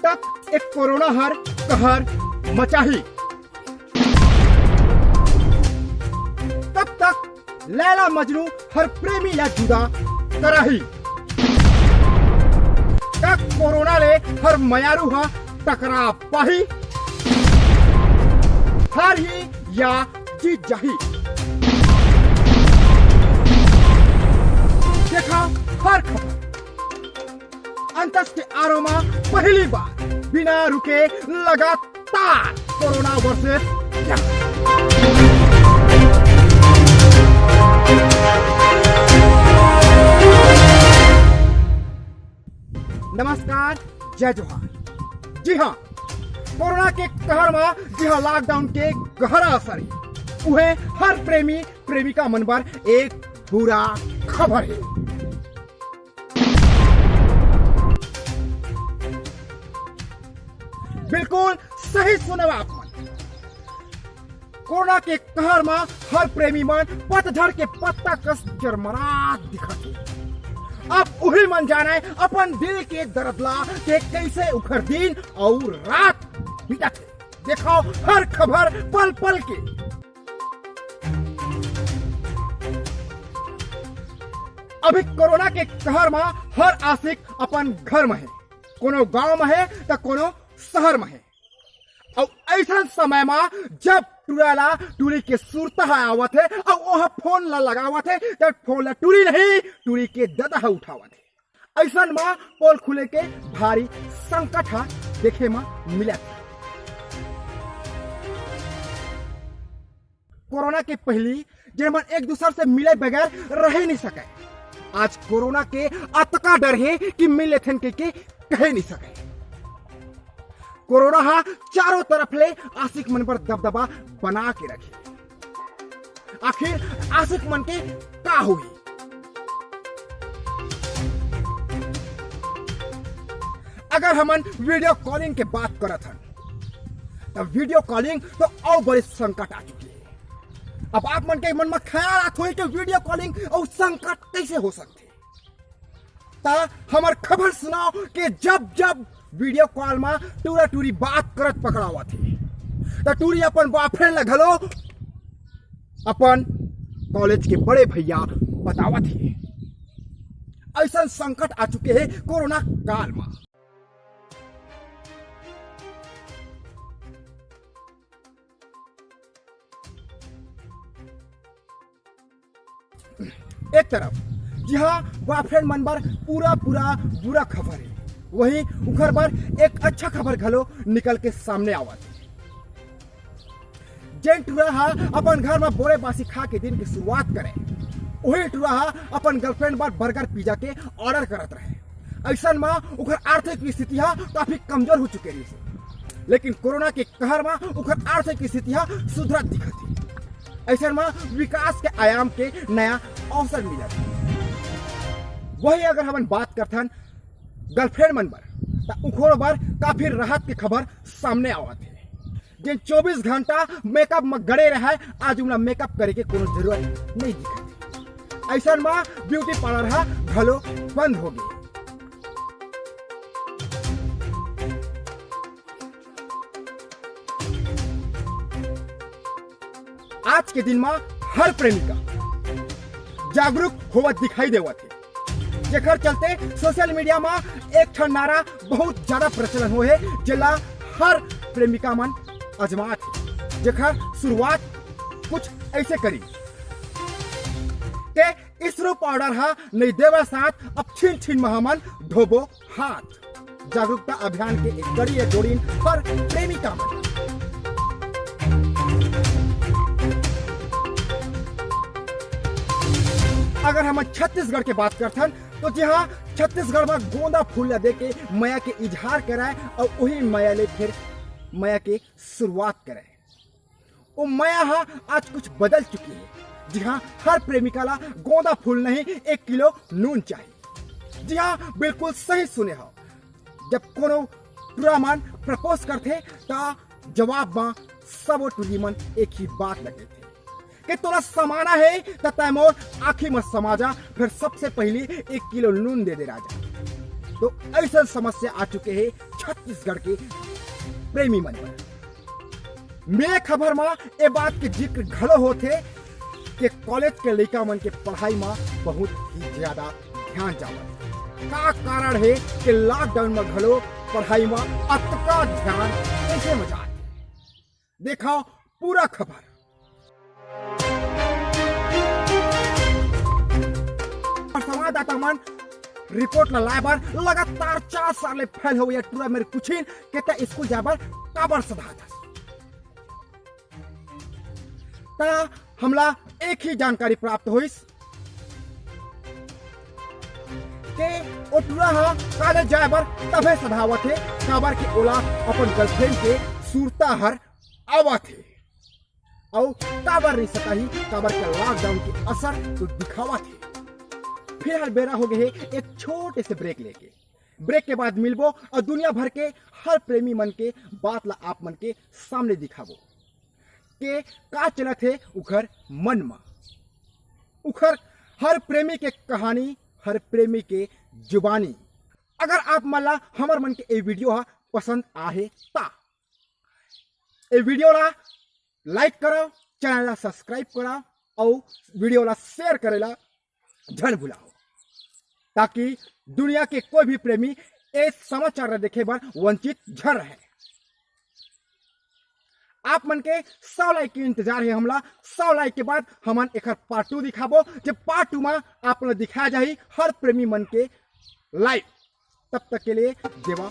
तक एक कोरोना हर कहर मचाही। तब तक लैला मजनू हर प्रेमी ला जुदा कराही। तक कोरोना ले हर मयारू हा टकरा पाही। हार ही या जीत जाही। देखा हर खबर अंतस के आरोमा पहली बार बिना रुके लगातार कोरोना वर्सेस नमस्कार, जय जोहार। जी हाँ, कोरोना के कहर में जी हाँ लॉकडाउन के गहरा असर है उहे हर प्रेमी प्रेमिका मन पर एक बुरा खबर है। बिल्कुल सही सुने आप मन। कोरोना के कहर में हर प्रेमी मन पतझड़ के पत्ता कस चरमरात दिखत है। अब वही मन जाना है अपन दिल के दर्दला के कैसे उखड़ दिन और रात बीतत है। देखो हर खबर पल पल के। अभी कोरोना के कहर में हर आशिक अपन घर में है, कोनो गांव में है तो कोनो शहर में है। और ऐसा समय में जब टूराला टूरी के सुरता आवत है और वह फोन ला लगावत है तो फोन ला टूरी नहीं टूरी के ददा उठावत है। ऐसा में पोल खुले के भारी संकट देखे में मिला। कोरोना के पहली जब एक दूसरे से मिले बगैर रह नहीं सके, आज कोरोना के अतका डर है कि मिले थे के कह नहीं सके। कोरोना हा चारों तरफ ले आशिक मन पर दबदबा बना के रखे। आखिर आशिक मन के का हुई? अगर हमन वीडियो कॉलिंग के बात करत हन तब वीडियो कॉलिंग तो और बड़े संकट आ चुकी है। अब आप मन के मन में ख्याल आत हो कि वीडियो कॉलिंग और संकट कैसे हो सकते। ता हमार खबर सुनाओ कि जब जब वीडियो कॉल में टूरा टूरी बात करत पकड़ावा थे तो टूरी अपन बॉयफ्रेंड लगलो अपन कॉलेज के बड़े भैया बतावा थे। ऐसा संकट आ चुके हैं कोरोना काल में। एक तरफ जी हाँ बॉयफ्रेंड मन पर पूरा बुरा खबर है, वही उखर पर एक अच्छा खबर घलो निकल के सामने आवत। जेन टूरा अपन घर में बोरे बासी खा के दिन की शुरुआत करे, वही टूरा अपन गर्लफ्रेंड पर बर्गर पिज्जा के ऑर्डर करत रहे। ऐसा में उखर आर्थिक स्थिति काफी कमजोर हो चुके रही, लेकिन कोरोना के कहर में उखर आर्थिक स्थिति सुधरत दिखत थी। ऐसा में विकास के आयाम के नया अवसर मिला। वही अगर हम बात करथन गर्लफ्रेंड मन पर उखोड़ पर काफी राहत की खबर सामने आवत है। जिन 24 घंटा मेकअप में गड़े रहे आज उन्हें मेकअप करे के कोनो जरूरत नहीं दिखती। ऐसा में ब्यूटी पार्लर घलो बंद हो गई। आज के दिन में हर प्रेमिका जागरूक होवत दिखाई देवत है, जेकर चलते सोशल मीडिया में एक ठन नारा बहुत ज्यादा प्रचलन हो है जिला हर प्रेमिका मन अजमात है। जेकर शुरुआत कुछ ऐसे करी के इसरो पाउडर नहीं देवा साथ अब छिन छिन महामन धोबो हाथ। जागरूकता अभियान के एक कड़ी जोड़ीन हर प्रेमिका मन। अगर हम छत्तीसगढ़ के बात करथन तो जी हाँ छत्तीसगढ़ में गोंदा फूल दे के माया के इजहार कराए और वही माया ले फिर माया के शुरुआत कराए। वो माया आज कुछ बदल चुकी है। जी हाँ हर प्रेमिका ला गोंदा फूल नहीं 1 किलो नून चाहिए। जी हाँ बिल्कुल सही सुने हो। जब कोनो टूरा मन प्रपोज करते ता जवाब में सब टूरी मन एक ही बात लगे थे कि तोरा समाना है तो तैमोर आखी मत समाजा, फिर सबसे पहले 1 किलो नून दे दे राजा। तो ऐसा समस्या आ चुके हैं छत्तीसगढ़ के प्रेमी मन पर। मेरे खबर में ये बात के जिक्र घलो होते कि कॉलेज के लड़का मन के पढ़ाई में बहुत ही ज्यादा ध्यान जावत। का कारण है कि लॉकडाउन में घलो पढ़ाई में अतका ध्यान कैसे मजा आते? देखा पूरा खबर। संवाददाता मन रिपोर्ट लाए बार लगातार 4 साल फैल हो टूरा मेरे पूछिन के स्कूल जाबर काबर सदा ता हमला एक ही जानकारी प्राप्त हुईस के ओटुरा कॉलेज जाए बर तबे सधावत है काबर के ओला अपन गर्लफ्रेंड के सूरता हर आवत है और काबर नहीं सताही काबर के लॉकडाउन के असर तो दिखावा थे। फिर हर बेरा हो गए एक छोटे से ब्रेक लेके। ब्रेक के बाद मिलबो और दुनिया भर के हर प्रेमी मन के बात ला आप मन के सामने दिखाबो के का चलत है उखर मन में। उखर हर प्रेमी के कहानी, हर प्रेमी के जुबानी। अगर आप मला हमर मन के ये वीडियो पसंद आहे ता ये वीडियो ला लाइक करो, चैनल ला सब्सक्राइब करो और वीडियो ला शेयर करेला झन भुलाओ ताकि दुनिया के कोई भी प्रेमी इस समाचार देखे बार वंचित झर रहे। आप मन के 100 लाइक की इंतजार है। हमला 100 लाइक के बाद हमन एक पार्ट 2 दिखाबो। जब पार्ट 2 में आप दिखाया जाही हर प्रेमी मन के लाइव। तब तक के लिए देवा।